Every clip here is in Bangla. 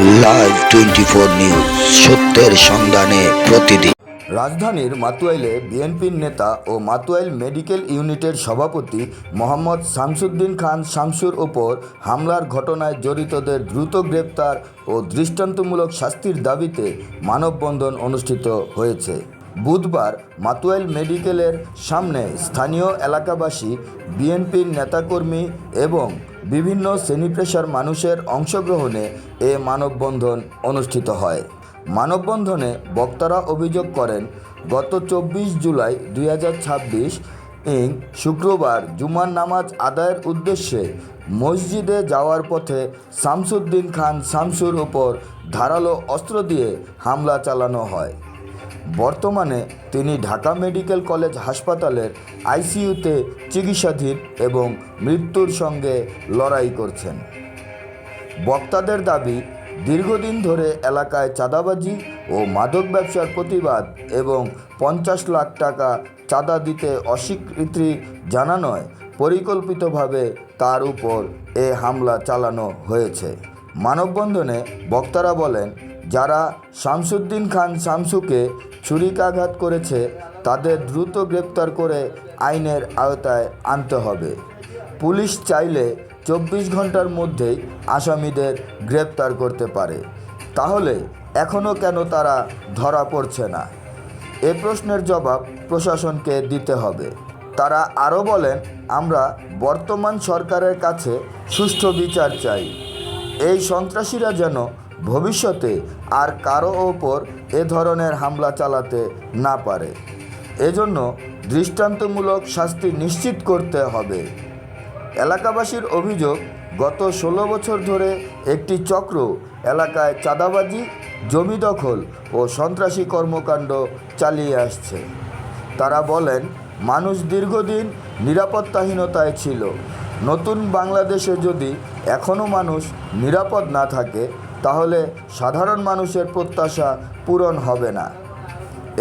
লাইভ 24 নিউজ, সত্যের সন্ধানে প্রতিদিন। রাজধানীর মাতুয়াইলে বিএনপির নেতা ও মাতুয়াইল মেডিকেল ইউনিটের সভাপতি মোহাম্মদ শামসুদ্দিন খান শামসুর ওপর হামলার ঘটনায় জড়িতদের দ্রুত গ্রেপ্তার ও দৃষ্টান্তমূলক শাস্তির দাবিতে মানববন্ধন অনুষ্ঠিত হয়েছে। বুধবার মাতুয়াইল মেডিকেলের সামনে স্থানীয় এলাকাবাসী, বিএনপির নেতাকর্মী এবং বিভিন্ন শ্রেণীপেশার মানুষের অংশগ্রহণে এ মানববন্ধন অনুষ্ঠিত হয়। মানববন্ধনে বক্তারা অভিযোগ করেন, গত 24 জুলাই 2026 শুক্রবার জুমার নামাজ আদায়ের উদ্দেশ্যে মসজিদে যাওয়ার পথে শামসুদ্দিন খান শামসুর ওপর ধারালো অস্ত্র দিয়ে হামলা চালানো হয়। বর্তমানে তিনি ঢাকা মেডিকেল কলেজ হাসপাতালের আইসিইউতে চিকিৎসাধীন এবং মৃত্যুর সঙ্গে লড়াই করছেন। বক্তাদের দাবি, দীর্ঘদিন ধরে এলাকায় চাঁদাবাজি ও মাদক ব্যবসার প্রতিবাদ এবং 50 লাখ টাকা চাঁদা দিতে অস্বীকৃতি জানানোয় পরিকল্পিতভাবে তার উপর এ হামলা চালানো হয়েছে। মানববন্ধনে বক্তারা বলেন, যারা শামসুদ্দিন খান শামসুকে ছুরিকাঘাত করেছে তাদের দ্রুত গ্রেপ্তার করে আইনের আওতায় আনতে হবে। পুলিশ চাইলে 24 ঘন্টার মধ্যেই আসামিদের গ্রেপ্তার করতে পারে, তাহলে এখনও কেন তারা ধরা পড়ছে না? এ প্রশ্নের জবাব প্রশাসনকে দিতে হবে। তারা আরও বলেন, আমরা বর্তমান সরকারের কাছে সুষ্ঠু বিচার চাই। এই সন্ত্রাসীরা যেন ভবিষ্যতে আর কারো ওপর এ ধরনের হামলা চালাতে না পারে, এজন্য দৃষ্টান্তমূলক শাস্তি নিশ্চিত করতে হবে। এলাকাবাসীর অভিযোগ, গত 16 বছর ধরে একটি চক্র এলাকায় চাঁদাবাজি, জমি দখল ও সন্ত্রাসী কর্মকাণ্ড চালিয়ে আসছে। তারা বলেন, মানুষ দীর্ঘদিন নিরাপত্তাহীনতায় ছিল। নতুন বাংলাদেশে যদি এখনও মানুষ নিরাপদ না থাকে, তাহলে সাধারণ মানুষের প্রত্যাশা পূরণ হবে না।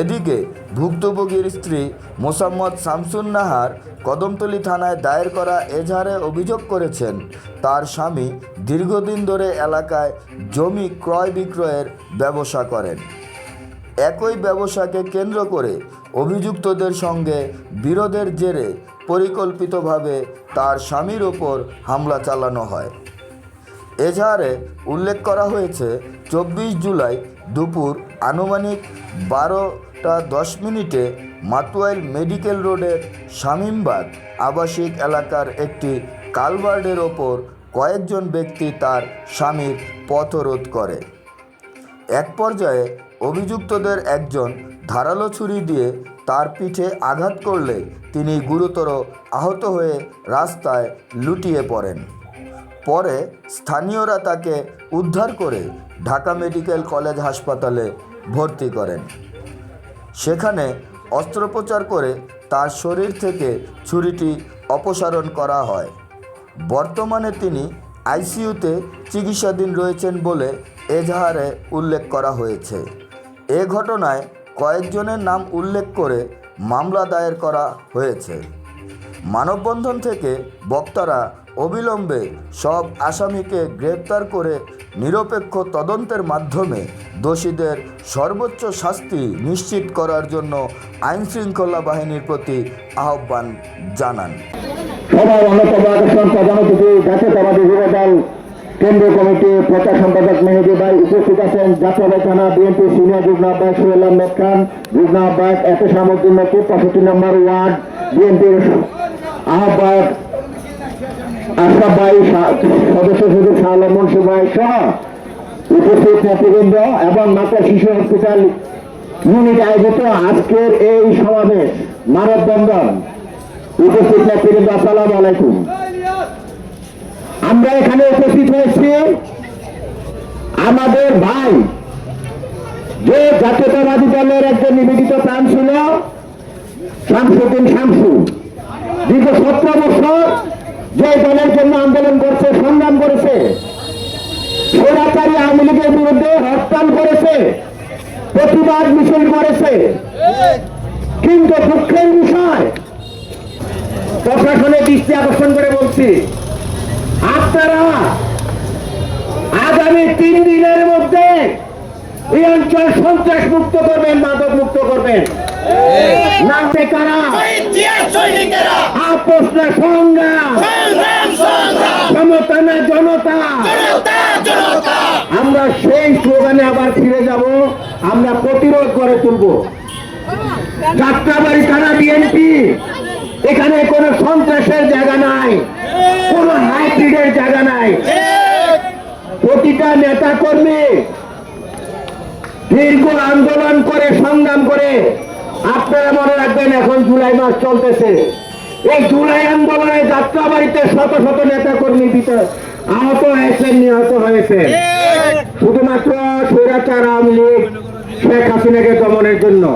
এদিকে ভুক্তভোগীর স্ত্রী মোসাম্মদ শামসুন নাহার কদমতলী থানায় দায়ের করা এজাহারে অভিযোগ করেছেন, তার স্বামী দীর্ঘদিন ধরে এলাকায় জমি ক্রয় বিক্রয়ের ব্যবসা করেন। একই ব্যবসাকে কেন্দ্র করে অভিযুক্তদের সঙ্গে বিরোধের জেরে পরিকল্পিতভাবে তার স্বামীর ওপর হামলা চালানো হয়। এজাহারে উল্লেখ করা হয়েছে, 24 জুলাই দুপুর আনুমানিক 12:10 মাতুয়াইল মেডিকেল রোডের শামীমবাগ আবাসিক এলাকার একটি কালভার্টের ওপর কয়েকজন ব্যক্তি তার স্বামীর পথরোধ করে। এক পর্যায়ে অভিযুক্তদের একজন ধারালো ছুরি দিয়ে তার পিঠে আঘাত করলে তিনি গুরুতর আহত হয়ে রাস্তায় লুটিয়ে পড়েন। পরে স্থানীয়রা তাকে উদ্ধার করে ঢাকা মেডিকেল কলেজ হাসপাতালে ভর্তি করেন। সেখানে অস্ত্রোপচার করে তার শরীর থেকে ছুরিটি অপসারণ করা হয়। বর্তমানে তিনি আইসিইউতে চিকিৎসাধীন রয়েছেন বলে এজাহারে উল্লেখ করা হয়েছে। এ ঘটনায় কয়েকজনের নাম উল্লেখ করে মামলা দায়ের করা হয়েছে। মানববন্ধন থেকে বক্তারা অবিলম্বে সব আসামিকে গ্রেপ্তার করে নিরপেক্ষ তদন্তের মাধ্যমে দোষীদের সর্বোচ্চ শাস্তি নিশ্চিত করার জন্য আইনশৃঙ্খলা বাহিনীর প্রতি আহ্বান জানান। সভায় অন্যতম আকর্ষণ প্রধান অতিথি জাতীয়তাবাদী যুবদল কেন্দ্রীয় কমিটি প্রচার সম্পাদক মেহেদী ভাই উপস্থিত আছেন। জাতীয় থানা বিএনপি সিনিয়র যুগ্ম আহ্বায়ক সোহেল আহমেদ খান, যুগ্ম আহ্বায়ক এহতেশামউদ্দিন নকিব, 65 নম্বর ওয়ার্ড বিএনপির আহ্বায়ক আশরাফ ভাই, সদস্য সচিব শাহ আলম মুন্সি ভাই সহ উপস্থিত নেতৃবৃন্দ এবং মাতা শিশু হসপিটাল ইউনিট আয়োজিত আজকের এই সমাবেশ মানববন্ধন উপস্থিত নেতৃবৃন্দ, আসসালামু আলাইকুম। আমরা এখানে উপস্থিত হয়েছি আমাদের ভাই, যে জাতীয়তাবাদী দলের একজন নিবেদিত প্রাণ ছিল শামসুদ্দিন শামসু, দীর্ঘ 17 বছর যে দলের জন্য আন্দোলন করছে, সংগ্রাম করেছে, স্বৈরাচারী আওয়ামী লীগের বিরুদ্ধে হরতাল করেছে, প্রতিবাদ মিছিল করেছে। কিন্তু দুঃখের বিষয়, প্রশাসনের দৃষ্টি আকর্ষণ করে বলছি, আপনারা আগামী 3 দিনের মধ্যে এই অঞ্চল সন্ত্রাস মুক্ত করবেন, মাদক মুক্ত করবেন। না হলে কারা? আপোষ না সংগ্রাম, সমতা না জনতা। আমরা সেই স্লোগানে আবার ফিরে যাব, আমরা প্রতিরোধ করে তুলব। যাত্রাবাড়ি থানা বিএনপি, এখানে কোনো সন্ত্রাসের জায়গা নাই, কোনো হাইব্রিডের জায়গা নাই। প্রতিটা নেতা কর্মী দীর্ঘ আন্দোলন করে, সংগ্রাম করে, আপনারা মনে রাখবেন এখন জুলাই মাস চলতেছে। এই জুলাই আন্দোলনে যাত্রাবাড়িতে শত শত নেতা কর্মী আহত হয়েছেন, নিহত হয়েছেন, শুধুমাত্র স্বৈরাচার আওয়ামী লীগ শেখ হাসিনাকে দমনের জন্য।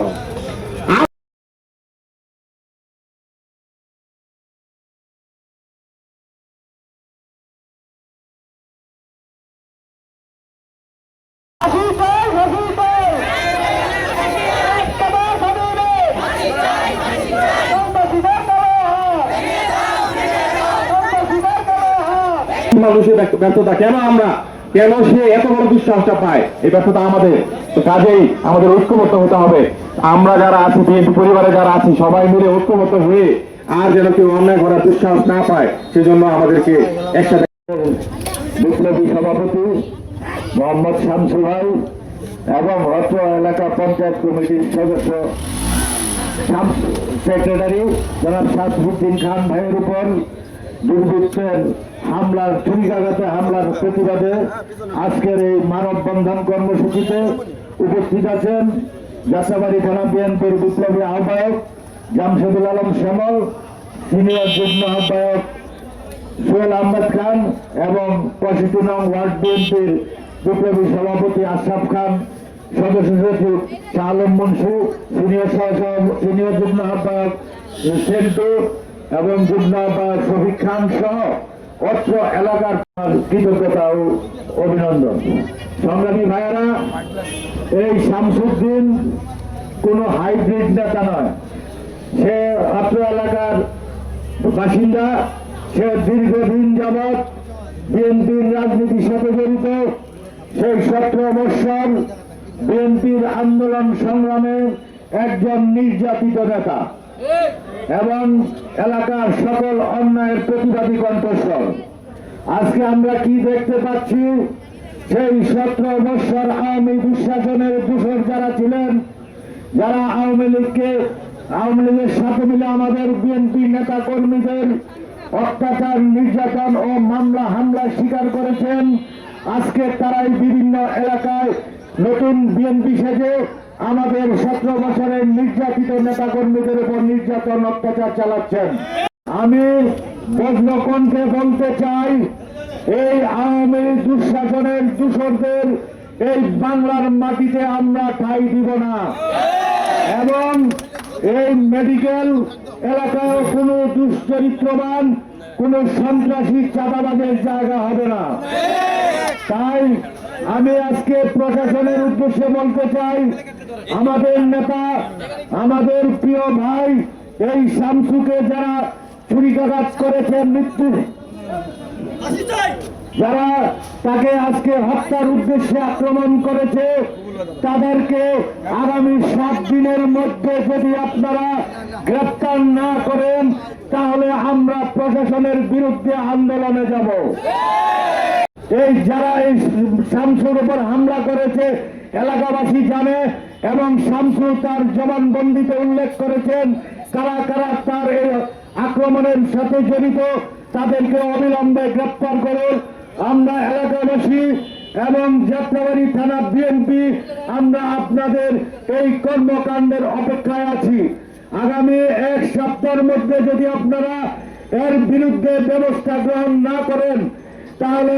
মানুষের ব্যর্থতা কেন, আমরা কেন সে এত বড় দুঃসাহসটা পায়, এই ব্যর্থতা আমাদের। তো কাজেই আমাদের ঐক্যবদ্ধ হতে হবে। আমরা যারা আছি, বিএনপি পরিবারে যারা আছি, সবাই মিলে ঐক্যবদ্ধ হয়ে আর যেন কেউ অন্যায় করার দুঃসাহস না পায়, সেজন্য আমাদেরকে একসাথে। বিপ্লবী সভাপতি মোহাম্মদ শামসু ভাই এবং অত্র এলাকা পঞ্চায়েত কমিটির সদস্য সেক্রেটারি জনাব শামসুদ্দিন খান ভাইয়ের উপর দুর্বৃত্তের হামলার, ছুরিকাঘাতে হামলার প্রতিবাদে আজকের এই মানববন্ধন কর্মসূচিতে উপস্থিত আছেন যাত্রাবাড়ি থানা বিএনপির বিপ্লবী আহ্বায়ক জামশেদুল আলম শ্যামল, সিনিয়র যুগ্ম আহ্বায়ক সোহেল আহমেদ খান এবং 65 নং ওয়ার্ড বিএনপির বিপ্লবী সভাপতি আশরাফ খান, সদস্য সচিব শাহ আলম মনসু, সিনিয়র যুগ্ম আহ্বায়ক সেন্টু এবং যুগ্ম আহ্বায়ক শফিক খান সহ অত্র এলাকার কৃতজ্ঞতা ও অভিনন্দন। সংগ্রামী ভাইয়েরা, এই শামসুদ্দিন কোনো হাইব্রিড নেতা নয়, সে অত্র এলাকার বাসিন্দা। সে দীর্ঘদিন যাবৎ বিএনপির রাজনীতির সাথে জড়িত। সেই 17 বৎসর বিএনপির আন্দোলন সংগ্রামে একজন নির্যাতিত নেতা এবং এলাকার সকল অন্যায়ের প্রতিবাদী কণ্ঠস্বর। আজকে আমরা কি দেখতে পাচ্ছি, সেই 17 বৎসর আওয়ামী দুঃশাসনের দূষর যারা ছিলেন, যারা আওয়ামী লীগের সাথে মিলে আমাদের বিএনপি নেতা কর্মীদের অত্যাচার, নির্যাতন ও মামলা হামলার শিকার করেছেন, আজকে তারাই বিভিন্ন এলাকায় নতুন বিএনপি সেজে আমাদের 17 বছরের নির্যাতিত নেতা কর্মীদের উপর নির্যাতন, অত্যাচার চালাচ্ছেন। আমি বজ্র কণ্ঠে বলতে চাই, এই আওয়ামী দুঃশাসনের দূষরদের এই বাংলার মাটিতে আমরা ঠাঁই দিব না এবং এই মেডিকেল এলাকায় কোনো দুশ্চরিত্রবান, কোনো সন্ত্রাসী চাঁদাবাজের জায়গা হবে না। তাই আমি আজকে প্রশাসনের উদ্দেশ্যে বলতে চাই, আমাদের নেতা, আমাদের প্রিয় ভাই এই শামসুকে যারা ছুরিকাঘাত করেছে, যারা তাকে আজকে হত্যার উদ্দেশ্যে আক্রমণ করেছে, তাদেরকে আগামী 7 দিনের মধ্যে যদি আপনারা গ্রেফতার না করেন, তাহলে আমরা প্রশাসনের বিরুদ্ধে আন্দোলনে যাব। এই যারা এই শামসুর উপর হামলা করেছে এলাকাবাসী জানে এবং শামসু তার জবানবন্দিতে উল্লেখ করেছেন কারা কারা তার এই আক্রমণের সাথে জড়িত, তাদেরকে অবিলম্বে গ্রেফতার করুন। আমরা এলাকাবাসী এবং যাত্রাবাড়ি থানা বিএনপি আমরা আপনাদের এই কর্মকাণ্ডের অপেক্ষায় আছি। আগামী 1 সপ্তাহের মধ্যে যদি আপনারা এর বিরুদ্ধে ব্যবস্থা গ্রহণ না করেন, তাহলে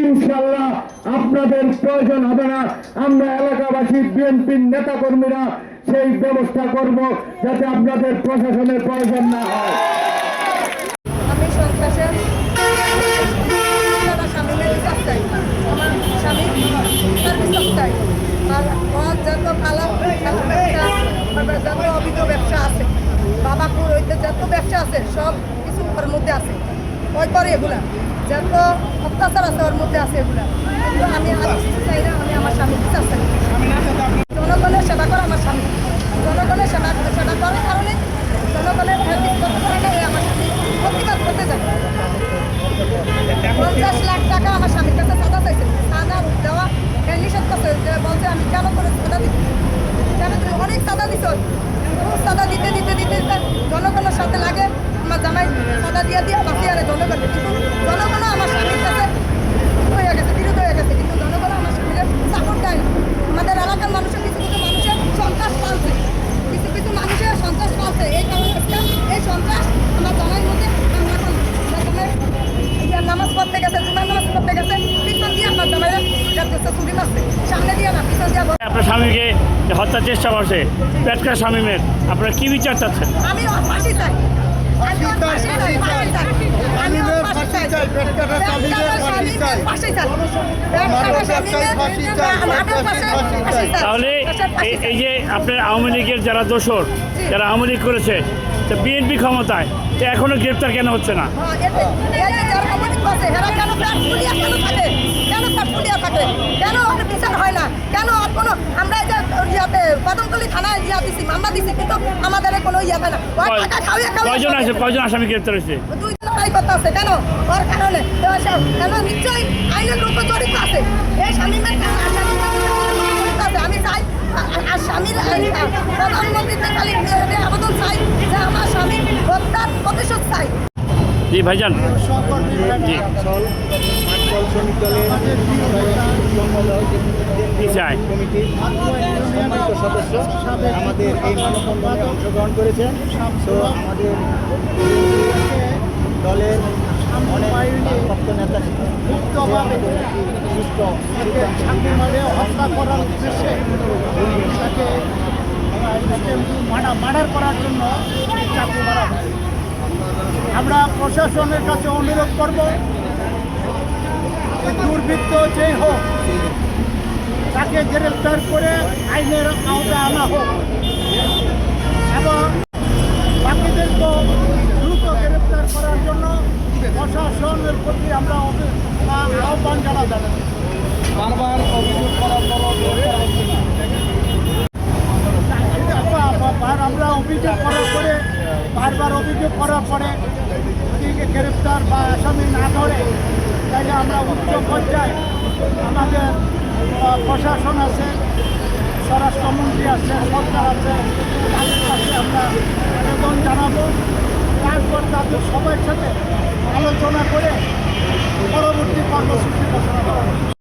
ইনশাল্লাহ আপনাদের প্রয়োজন হবে না। আমরা এলাকাবাসী বিএনপির নেতা কর্মীরা সেই ব্যবস্থা করব যাতে আপনাদের প্রশাসনের প্রয়োজন না হয়। আমি সন্ত্রাসের স্বামীর চাই, আমার স্বামীর সার্ভিস চাই, আর আমার যত কালা ব্যবসা, যত অবৈধ ব্যবসা আছে, বাবা পুরোহিতের যত ব্যবসা আছে, সব কিছু ওর মধ্যে আছে। ওই করে এগুলা যত অত্যাচার আছে ওর মধ্যে আছে এগুলা কিন্তু আমি চাই না, আমি আমার স্বামী বিচার চাই। জনগণের সেবা করে আমার স্বামী, জনগণের সেবা করার কারণে জনগণের আমার স্বামী প্রতিবাদ করতে যায়। 50 লাখ টাকা আমার স্বামীর কাছে চাঁদা চাইছে, চাঁদা দেওয়া নিষেধ করছে, যে বলছে আমি কেন করে চাঁদা দিচ্ছি, কেন তুমি অনেক চাঁদা দিচ্ছ, চাঁদা দিতে দিতে দিতে দিতে জনগণের সাথে লাগে আমার জামাই চাঁদা দিয়ে বাঁচিয়ে আনে জনগণকে, কিন্তু জনগণও আমার স্বামীর কাছে হয়ে গেছে, বিরোধ হয়ে গেছে, কিন্তু জনগণ আমার স্বামীর সাপোর্ট দেয় না। আমাদের এলাকার মানুষের কিছু কিছু মানুষের সন্ত্রাস পালছে, কিছু কিছু মানুষের সন্ত্রাস পালছে, এই কারণে এই সন্ত্রাস আমার জামাইয়ের মধ্যে নামাজ পড়তে গেছে, জুমার নামাজ পড়তে গেছে, পিছন দিয়ে আমার জামাইরা ছুরি মারছে, সামনে দিয়ে না পিছন দিয়ে। আপনার স্বামীকে হত্যার চেষ্টা করছে পেটকা স্বামীমের, আপনারা কি বিচার চাচ্ছেন? আমি ফাঁসি চাই, তাহলে এই যে আপনার আওয়ামী লীগের যারা দোসর, যারা আওয়ামী লীগ করেছে, তো বিএনপি ক্ষমতায়, তো এখনো গ্রেপ্তার কেন হচ্ছে না? বিচার হয় না কেন? কোনো আমরা যে ইয়াতে কদমতলী থানায় ইয়া দিছি, মামলা দিছি, কিন্তু আমাদের কোনো ইয়া হয় না। কয়জন আসামি গ্রেপ্তার হয়েছে? 2 জন ট্রাই করতে আছে কেন? ওর কারণে কেন? নিশ্চয়ই আইনের রূপে জড়িত আছে এই স্বামীমের আছে। আমি চাই আর স্বামীর প্রধানমন্ত্রীতে খালি আবেদন চাই যে আমার স্বামী হত্যার প্রতিশোধ চাই। জি ভাইজান, জি কি চাই? সদস্য আমাদের এই মানববন্ধনে অংশগ্রহণ করেছেন। তো আমাদের দলের অনেক ভক্ত নেতা শান্তিভাবে হত্যা করার উদ্দেশ্যে তাকে মার্ডার করার জন্য চাকরি মারা হয়। আমরা প্রশাসনের কাছে অনুরোধ করব, দুর্বৃত্ত যেই হোক তাকে গ্রেফতার করে আইনের আওতায় আনা হোক এবং বাকিদেরকেও দ্রুত গ্রেফতার করার জন্য প্রশাসনের প্রতি আমরা আহ্বান জানাচ্ছি। বারবার অভিযোগ করার আমরা অভিযোগ করার পরে বারবার অভিযোগ করার পরে যদি গ্রেফতার বা আসামি না ধরে, তাহলে আমরা উচ্চ পর্যায়ে আমাদের প্রশাসন আছে, স্বরাষ্ট্রমন্ত্রী আছে, সরকার আছে, তাদের কাছে আমরা আবেদন জানাবো। তারপর তাদের সবার সাথে